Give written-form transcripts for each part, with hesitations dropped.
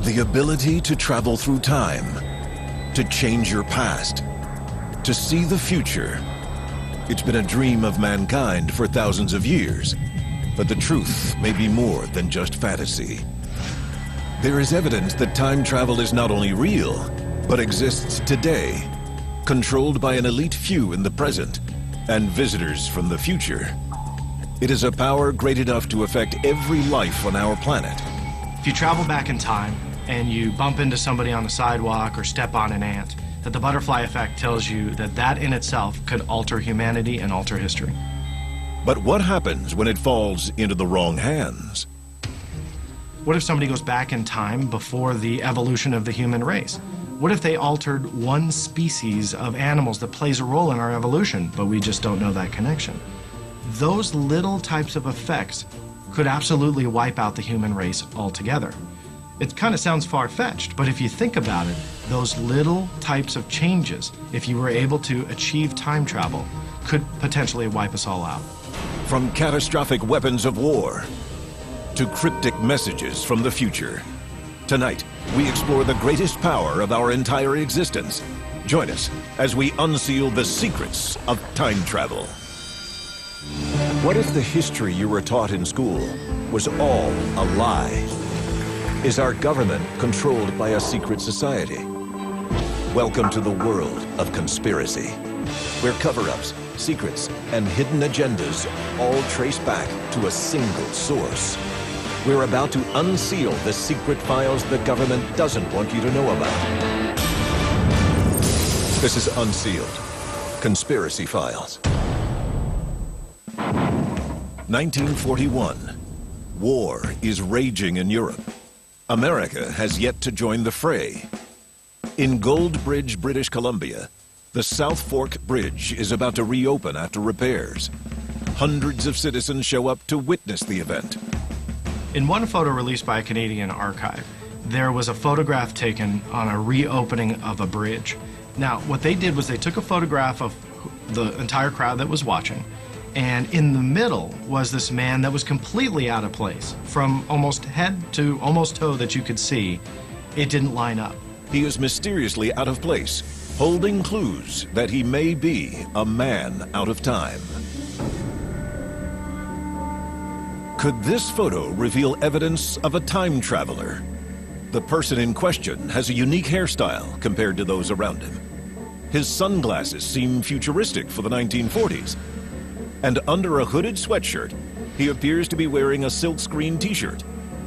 The ability to travel through time, to change your past, to see the future. It's been a dream of mankind for thousands of years, but the truth may be more than just fantasy. There is evidence that time travel is not only real, but exists today, controlled by an elite few in the present and visitors from the future. It is a power great enough to affect every life on our planet. If you travel back in time and you bump into somebody on the sidewalk or step on an ant, that the butterfly effect tells you that that in itself could alter humanity and alter history. But what happens when it falls into the wrong hands? What if somebody goes back in time before the evolution of the human race? What if they altered one species of animals that plays a role in our evolution, but we just don't know that connection? Those little types of effects could absolutely wipe out the human race altogether. It kind of sounds far-fetched, but if you think about it, those little types of changes, if you were able to achieve time travel, could potentially wipe us all out. From catastrophic weapons of war to cryptic messages from the future. Tonight, we explore the greatest power of our entire existence. Join us as we unseal the secrets of time travel. What if the history you were taught in school was all a lie? Is our government controlled by a secret society? Welcome to the world of conspiracy, where cover-ups, secrets, and hidden agendas all trace back to a single source. We're about to unseal the secret files the government doesn't want you to know about. This is Unsealed, Conspiracy Files. 1941. War is raging in Europe. America has yet to join the fray. In Goldbridge, British Columbia, the South Fork Bridge is about to reopen after repairs. Hundreds of citizens show up to witness the event. In one photo released by a Canadian archive, there was a photograph taken on a reopening of a bridge. Now, what they did was they took a photograph of the entire crowd that was watching, and in the middle was this man that was completely out of place. From almost head to almost toe that you could see, it didn't line up. He is mysteriously out of place, holding clues that he may be a man out of time. Could this photo reveal evidence of a time traveler? The person in question has a unique hairstyle compared to those around him. His sunglasses seem futuristic for the 1940s. And under a hooded sweatshirt, he appears to be wearing a silkscreen t-shirt,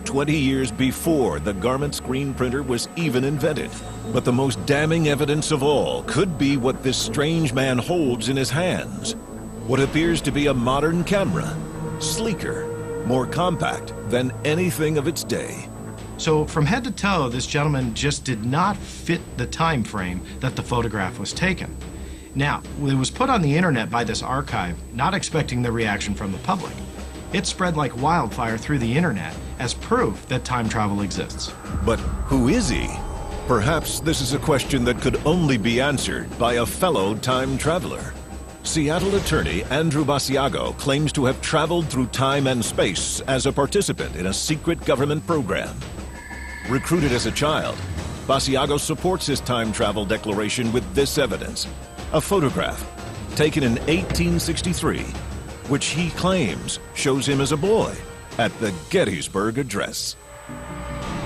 20 years before the garment screen printer was even invented. But the most damning evidence of all could be what this strange man holds in his hands. What appears to be a modern camera, sleeker, more compact than anything of its day. So from head to toe, this gentleman just did not fit the time frame that the photograph was taken. Now, it was put on the internet by this archive, not expecting the reaction from the public. It spread like wildfire through the internet as proof that time travel exists. But who is he? Perhaps this is a question that could only be answered by a fellow time traveler. Seattle attorney Andrew Basiago claims to have traveled through time and space as a participant in a secret government program. Recruited as a child, Basiago supports his time travel declaration with this evidence. A photograph taken in 1863, which he claims shows him as a boy at the Gettysburg Address.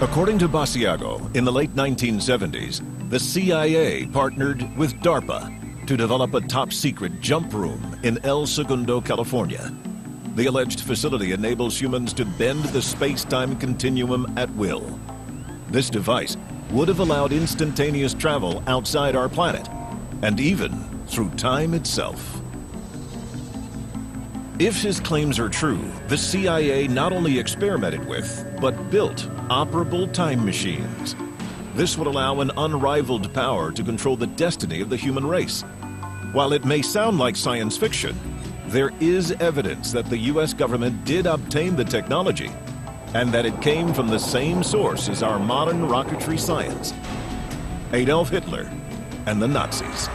According to Basiago, in the late 1970s, the CIA partnered with DARPA to develop a top-secret jump room in El Segundo, California. The alleged facility enables humans to bend the space-time continuum at will. This device would have allowed instantaneous travel outside our planet, and even through time itself. If his claims are true, the CIA not only experimented with, but built operable time machines. This would allow an unrivaled power to control the destiny of the human race. While it may sound like science fiction, there is evidence that the US government did obtain the technology, and that it came from the same source as our modern rocketry science: Adolf Hitler and the Nazis.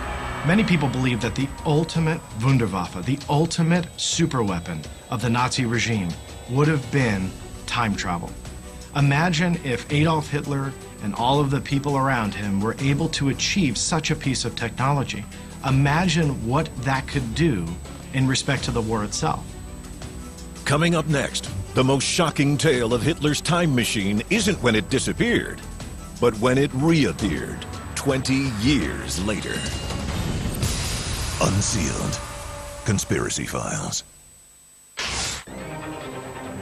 Many people believe that the ultimate Wunderwaffe, the ultimate superweapon of the Nazi regime, would have been time travel. Imagine if Adolf Hitler and all of the people around him were able to achieve such a piece of technology. Imagine what that could do in respect to the war itself. Coming up next, the most shocking tale of Hitler's time machine isn't when it disappeared, but when it reappeared 20 years later. Unsealed. Conspiracy Files.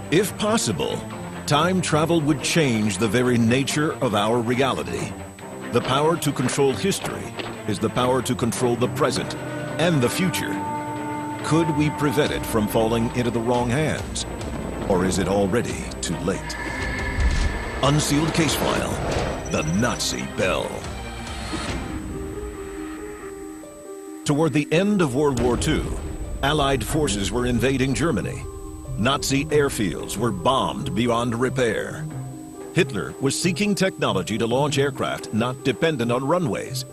If possible, time travel would change the very nature of our reality. The power to control history is the power to control the present and the future. Could we prevent it from falling into the wrong hands? Or is it already too late? Unsealed case file, the Nazi Bell. Toward the end of World War II, Allied forces were invading Germany. Nazi airfields were bombed beyond repair. Hitler was seeking technology to launch aircraft not dependent on runways.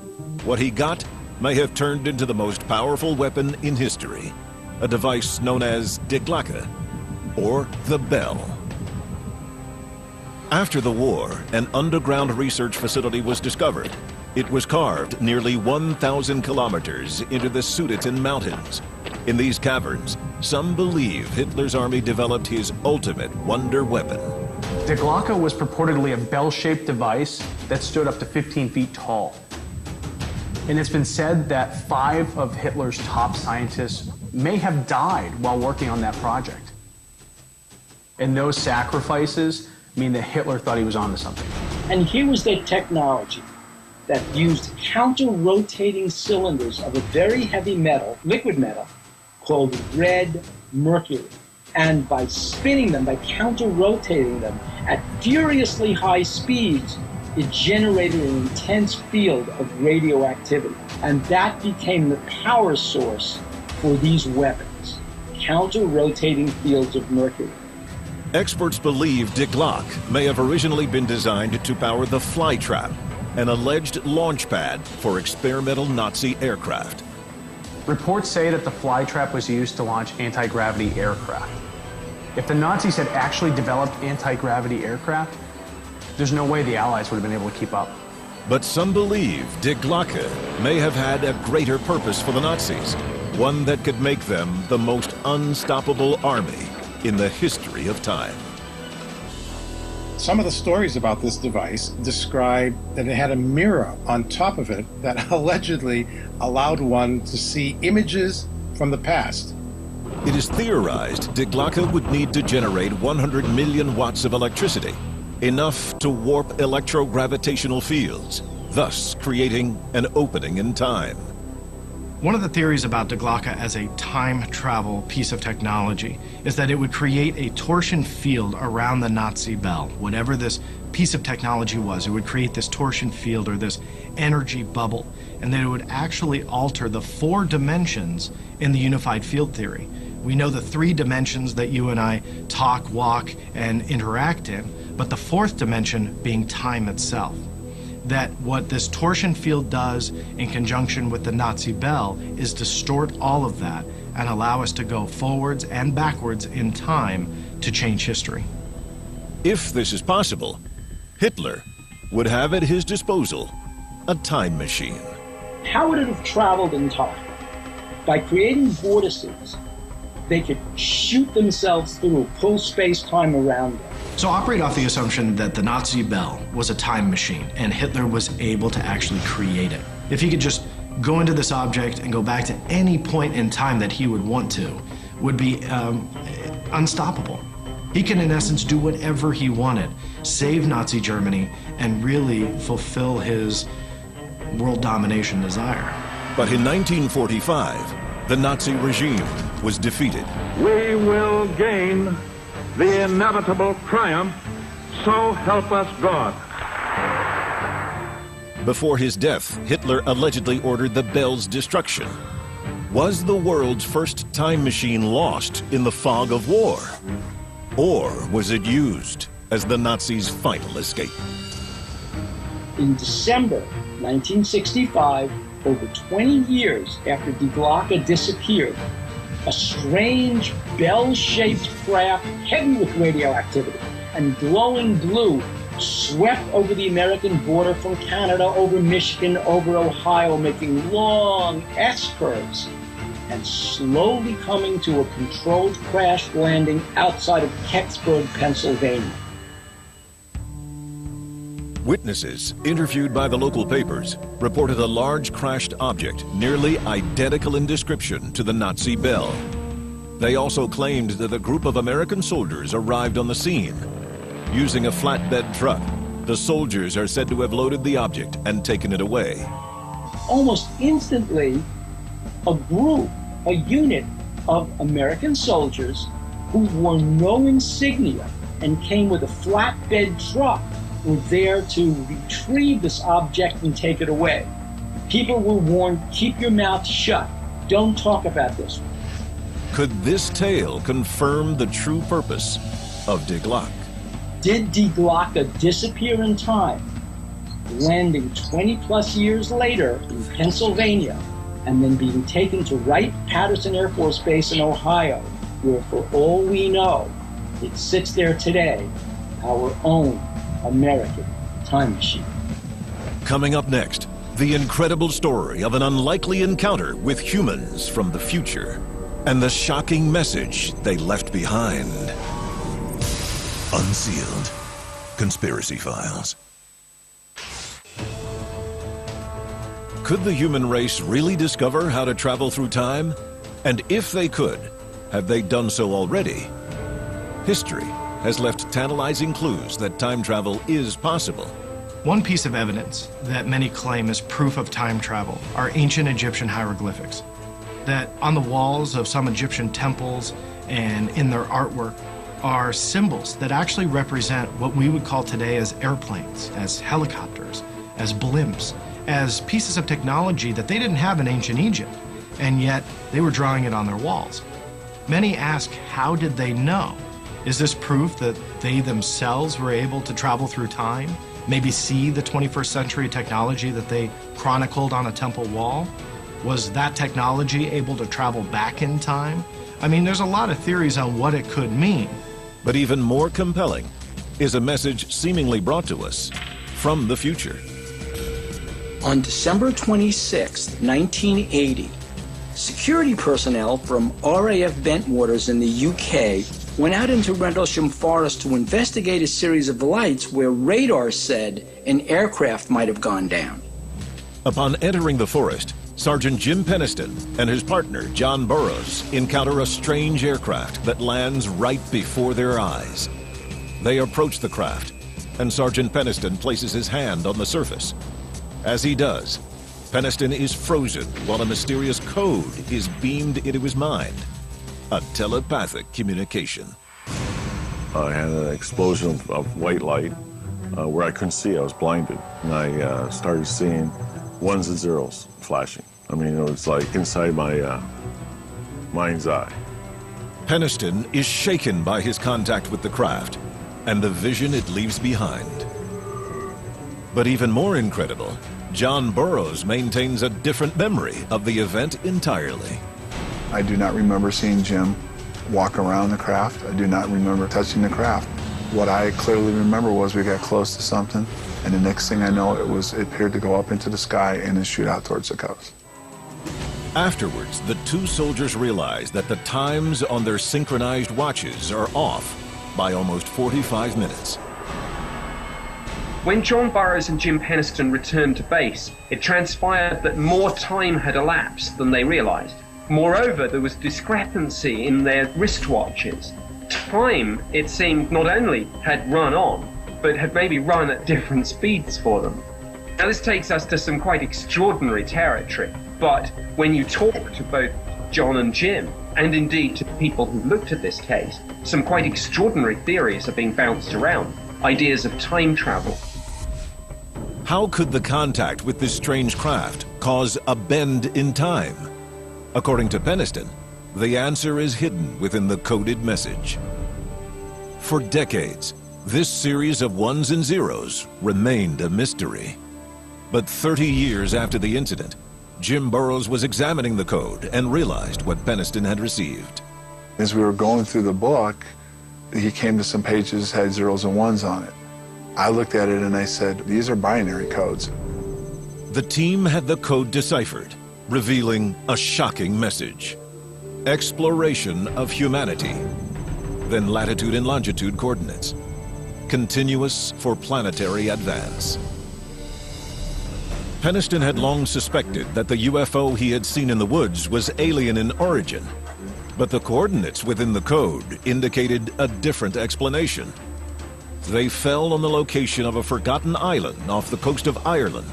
What he got may have turned into the most powerful weapon in history, a device known as Die Glocke, or the Bell. After the war, an underground research facility was discovered. It was carved nearly 1,000 kilometers into the Sudeten Mountains. In these caverns, some believe Hitler's army developed his ultimate wonder weapon. Die Glocke was purportedly a bell-shaped device that stood up to 15 feet tall. And it's been said that 5 of Hitler's top scientists may have died while working on that project. And those sacrifices mean that Hitler thought he was onto something. And here was their technology that used counter-rotating cylinders of a very heavy metal, liquid metal, called red mercury. And by spinning them, by counter-rotating them at furiously high speeds, it generated an intense field of radioactivity. And that became the power source for these weapons, counter-rotating fields of mercury. Experts believe Die Glocke may have originally been designed to power the flytrap, an alleged launch pad for experimental Nazi aircraft. Reports say that the flytrap was used to launch anti-gravity aircraft. If the Nazis had actually developed anti-gravity aircraft, there's no way the Allies would have been able to keep up. But some believe Die Glocke may have had a greater purpose for the Nazis, one that could make them the most unstoppable army in the history of time. Some of the stories about this device describe that it had a mirror on top of it that allegedly allowed one to see images from the past. It is theorized Die Glocke would need to generate 100 million watts of electricity, enough to warp electrogravitational fields, thus creating an opening in time. One of the theories about Die Glocke as a time travel piece of technology is that it would create a torsion field around the Nazi bell. Whatever this piece of technology was, it would create this torsion field or this energy bubble, and that it would actually alter the 4 dimensions in the unified field theory. We know the 3 dimensions that you and I talk, walk, and interact in, but the 4th dimension being time itself. That what this torsion field does in conjunction with the Nazi bell is distort all of that and allow us to go forwards and backwards in time to change history. If this is possible, Hitler would have at his disposal a time machine. How would it have traveled in time? By creating vortices, they could shoot themselves through, pull space-time around them. So operate off the assumption that the Nazi bell was a time machine and Hitler was able to actually create it. If he could just go into this object and go back to any point in time that he would want to, would be unstoppable. He can, in essence, do whatever he wanted, save Nazi Germany, and really fulfill his world domination desire. But in 1945, the Nazi regime was defeated. We will gain the inevitable triumph, so help us God. Before his death, Hitler allegedly ordered the bell's destruction. Was the world's first time machine lost in the fog of war? Or was it used as the Nazis' final escape? In December 1965, over 20 years after Die Glocke disappeared, a strange bell-shaped craft heavy with radioactivity and glowing blue swept over the American border from Canada, over Michigan, over Ohio, making long S-curves and slowly coming to a controlled crash landing outside of Kecksburg, Pennsylvania. Witnesses, interviewed by the local papers, reported a large crashed object nearly identical in description to the Nazi Bell. They also claimed that a group of American soldiers arrived on the scene. Using a flatbed truck, the soldiers are said to have loaded the object and taken it away. Almost instantly, a group, a unit of American soldiers who wore no insignia and came with a flatbed truck were there to retrieve this object and take it away. People were warned, keep your mouth shut. Don't talk about this. Could this tale confirm the true purpose of Die Glocke? Did Die Glocke disappear in time, landing 20 plus years later in Pennsylvania, and then being taken to Wright-Patterson Air Force Base in Ohio, where for all we know, it sits there today, our own American time machine? Coming up next, the incredible story of an unlikely encounter with humans from the future and the shocking message they left behind. Unsealed. Conspiracy Files. Could the human race really discover how to travel through time? And if they could, have they done so already? History has left tantalizing clues that time travel is possible. One piece of evidence that many claim is proof of time travel are ancient Egyptian hieroglyphics. That on the walls of some Egyptian temples and in their artwork are symbols that actually represent what we would call today as airplanes, as helicopters, as blimps, as pieces of technology that they didn't have in ancient Egypt, and yet they were drawing it on their walls. Many ask, how did they know? Is this proof that they themselves were able to travel through time? Maybe see the 21st century technology that they chronicled on a temple wall? Was that technology able to travel back in time? I mean, there's a lot of theories on what it could mean. But even more compelling is a message seemingly brought to us from the future. On December 26, 1980, security personnel from RAF Bentwaters in the UK went out into Rendlesham Forest to investigate a series of lights where radar said an aircraft might have gone down. Upon entering the forest, Sergeant Jim Peniston and his partner, John Burroughs, encounter a strange aircraft that lands right before their eyes. They approach the craft, and Sergeant Peniston places his hand on the surface. As he does, Peniston is frozen while a mysterious code is beamed into his mind. A telepathic communication. I had an explosion of white light where I couldn't see. I was blinded, and I started seeing ones and zeros flashing. I mean, it was like inside my mind's eye. Peniston is shaken by his contact with the craft and the vision it leaves behind. But even more incredible, John Burroughs maintains a different memory of the event entirely. I do not remember seeing Jim walk around the craft. I do not remember touching the craft. What I clearly remember was we got close to something, and the next thing I know, it appeared to go up into the sky and then shoot out towards the coast. Afterwards, the two soldiers realize that the times on their synchronized watches are off by almost 45 minutes. When John Burroughs and Jim Peniston returned to base, it transpired that more time had elapsed than they realized. Moreover, there was discrepancy in their wristwatches. Time, it seemed, not only had run on, but had maybe run at different speeds for them. Now this takes us to some quite extraordinary territory, but when you talk to both John and Jim, and indeed to people who looked at this case, some quite extraordinary theories are being bounced around, ideas of time travel. How could the contact with this strange craft cause a bend in time? According to Peniston, the answer is hidden within the coded message. For decades, this series of ones and zeros remained a mystery. But 30 years after the incident, Jim Burroughs was examining the code and realized what Peniston had received. As we were going through the book, He came to some pages, had zeros and ones on it. I looked at it and I said, these are binary codes. The team had the code deciphered, revealing a shocking message. Exploration of humanity. Then latitude and longitude coordinates. Continuous for planetary advance. Peniston had long suspected that the UFO he had seen in the woods was alien in origin, but the coordinates within the code indicated a different explanation. They fell on the location of a forgotten island off the coast of Ireland,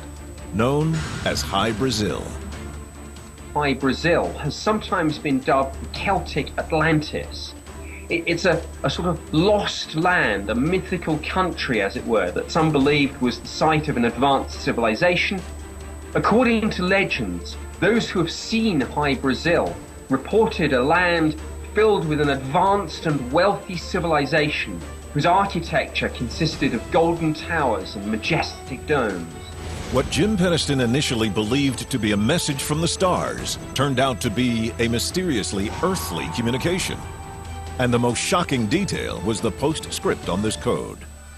known as High Brazil. High Brazil has sometimes been dubbed Celtic Atlantis. It's a sort of lost land, a mythical country, as it were, that some believed was the site of an advanced civilization. According to legends, those who have seen High Brazil reported a land filled with an advanced and wealthy civilization whose architecture consisted of golden towers and majestic domes. What Jim Peniston initially believed to be a message from the stars turned out to be a mysteriously earthly communication. And the most shocking detail was the postscript on this code.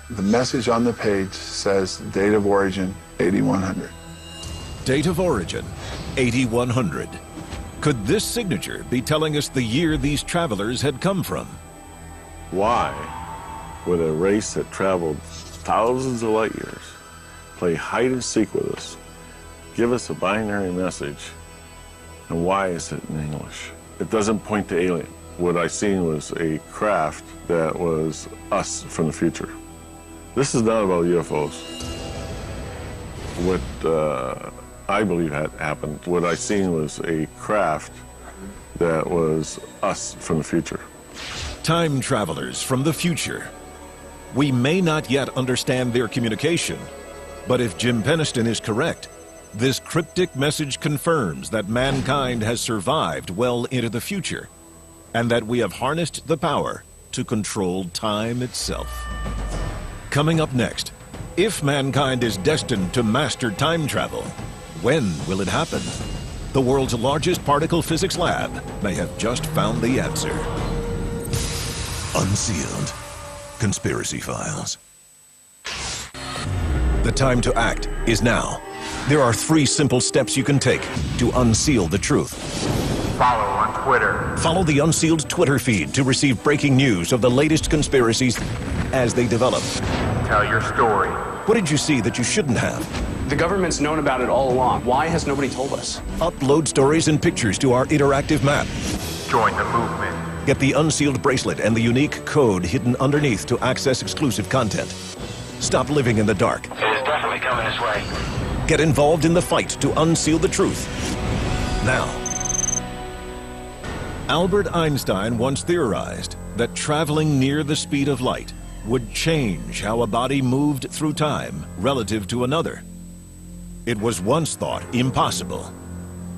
The message on the page says date of origin 8100. Date of origin 8100. Could this signature be telling us the year these travelers had come from? Why would a race that traveled thousands of light years play hide and seek with us, give us a binary message, and why is it in English? It doesn't point to alien. What I seen was a craft that was us from the future. This is not about UFOs. What I believe had happened, what I seen was a craft that was us from the future. Time travelers from the future. We may not yet understand their communication, but if Jim Peniston is correct, this cryptic message confirms that mankind has survived well into the future, and that we have harnessed the power to control time itself. Coming up next, if mankind is destined to master time travel, when will it happen? The world's largest particle physics lab may have just found the answer. Unsealed. Conspiracy Files. The time to act is now. There are 3 simple steps you can take to unseal the truth. Follow on Twitter. Follow the Unsealed Twitter feed to receive breaking news of the latest conspiracies as they develop. Tell your story. What did you see that you shouldn't have? The government's known about it all along. Why has nobody told us? Upload stories and pictures to our interactive map. Join the movement. Get the Unsealed bracelet and the unique code hidden underneath to access exclusive content. Stop living in the dark. It is definitely coming this way. Get involved in the fight to unseal the truth. Now. Albert Einstein once theorized that traveling near the speed of light would change how a body moved through time relative to another. It was once thought impossible,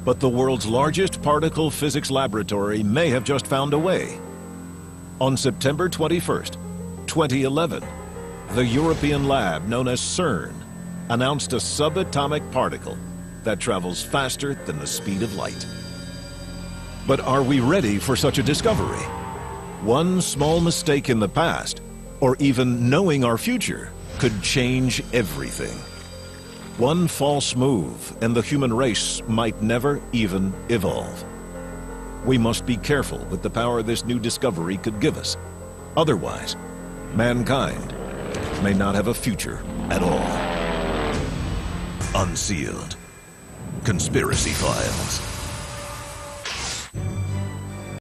but the world's largest particle physics laboratory may have just found a way. On September 21st, 2011, the European lab known as CERN announced a subatomic particle that travels faster than the speed of light. But are we ready for such a discovery? One small mistake in the past, or even knowing our future, could change everything. One false move and the human race might never even evolve. We must be careful with the power this new discovery could give us. Otherwise, mankind may not have a future at all. Unsealed. Conspiracy Files.